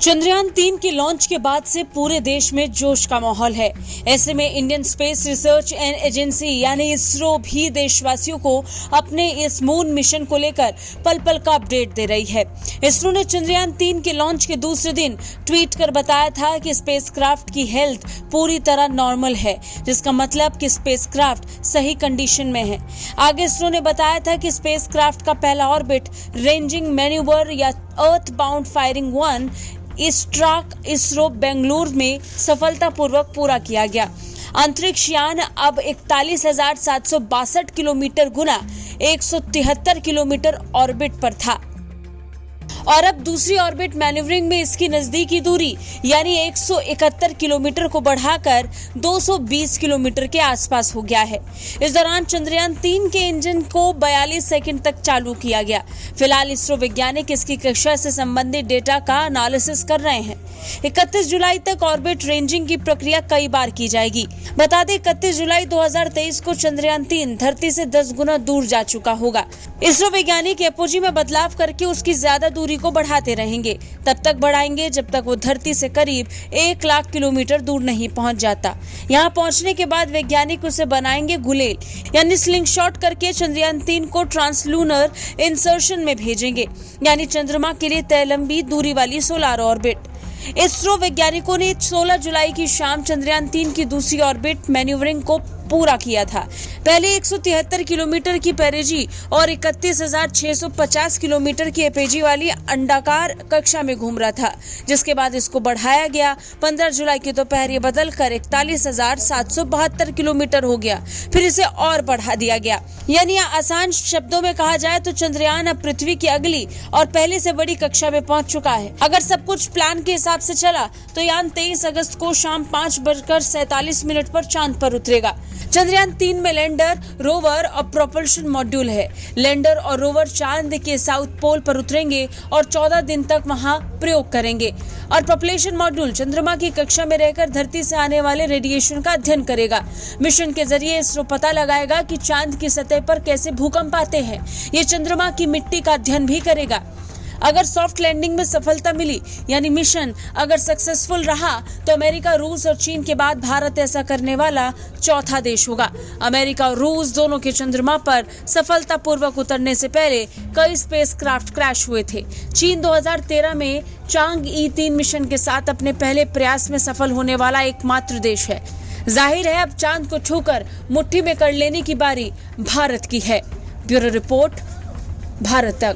चंद्रयान-3 के लॉन्च के बाद से पूरे देश में जोश का माहौल है। ऐसे में Indian space research and agency यानी इसरो भी देशवासियों को अपने इस मून मिशन को लेकर पल पल का अपडेट दे रही है। इसरो ने चंद्रयान-3 के लॉन्च के दूसरे दिन ट्वीट कर बताया था कि स्पेसक्राफ्ट की हेल्थ पूरी तरह नॉर्मल है, जिसका मतलब कि स्पेसक्राफ्ट सही कंडीशन में है। आगे इसरो ने बताया था कि स्पेसक्राफ्ट का पहला ऑर्बिट रेंजिंग मैन्यूवर या अर्थ बाउंड फायरिंग 1 इस ट्रैक इसरो बेंगलुरु में सफलतापूर्वक पूरा किया गया। अंतरिक्ष यान अब 41,762 किलोमीटर गुना 173 किलोमीटर ऑर्बिट पर था और अब दूसरी ऑर्बिट मैन्यूवरिंग में इसकी नजदीकी दूरी यानी 171 किलोमीटर को बढ़ाकर 220 किलोमीटर के आसपास हो गया है। इस दौरान चंद्रयान-3 के इंजन को 42 सेकंड तक चालू किया गया। फिलहाल इसरो वैज्ञानिक इसकी कक्षा से संबंधित डेटा का एनालिसिस कर रहे हैं। 31 जुलाई तक ऑर्बिट रेंजिंग की प्रक्रिया कई बार की जाएगी। बता दें 31 जुलाई 2023 को चंद्रयान-3 धरती से 10 गुना दूर जा चुका होगा। इसरो वैज्ञानिक एपोजी में बदलाव करके उसकी ज्यादा दूरी को बढ़ाते रहेंगे। तब तक बढ़ाएंगे जब तक वो धरती से करीब 1 लाख किलोमीटर दूर नहीं पहुंच जाता। यहाँ पहुंचने के बाद वैज्ञानिक उसे बनाएंगे गुलेल यानी स्लिंगशॉट करके चंद्रयान-3 को ट्रांसलूनर इंसर्शन में भेजेंगे, यानी चंद्रमा के लिए तय लंबी दूरी वाली सोलर ऑर्बिट। इसरो वैज्ञानिकों ने 16 जुलाई की शाम चंद्रयान-3 की दूसरी ऑर्बिट मैन्यूवरिंग को पूरा किया था। पहले 173 किलोमीटर की पेरिजी और 31,650 किलोमीटर की एपेजी वाली अंडाकार कक्षा में घूम रहा था, जिसके बाद इसको बढ़ाया गया। 15 जुलाई की दोपहर ये बदलकर 41,772 किलोमीटर हो गया, फिर इसे और बढ़ा दिया गया। यानी आसान शब्दों में कहा जाए तो चंद्रयान अब पृथ्वी की अगली और पहले से बड़ी कक्षा में पहुंच चुका है। अगर सब कुछ प्लान के हिसाब से चला तो यान 23 अगस्त को शाम 5:47 पर चांद पर उतरेगा। चंद्रयान-3 में लैंडर, रोवर और प्रोपल्शन मॉड्यूल है। लैंडर और रोवर चांद के साउथ पोल पर उतरेंगे और 14 दिन तक वहां प्रयोग करेंगे और प्रोपल्शन मॉड्यूल चंद्रमा की कक्षा में रहकर धरती से आने वाले रेडिएशन का अध्ययन करेगा। मिशन के जरिए इसरो पता लगाएगा कि चांद की सतह पर कैसे भूकंप आते हैं। ये चंद्रमा की मिट्टी का अध्ययन भी करेगा। अगर सॉफ्ट लैंडिंग में सफलता मिली यानी मिशन अगर सक्सेसफुल रहा तो अमेरिका, रूस और चीन के बाद भारत ऐसा करने वाला चौथा देश होगा। अमेरिका और रूस दोनों के चंद्रमा पर सफलतापूर्वक उतरने से पहले कई स्पेसक्राफ्ट क्रैश हुए थे। चीन 2013 में चांग-ई 3 मिशन के साथ अपने पहले प्रयास में सफल होने वाला एकमात्र देश है। जाहिर है अब चांद को छूकर मुट्ठी में कर लेने की बारी भारत की है। ब्यूरो रिपोर्ट, भारत तक।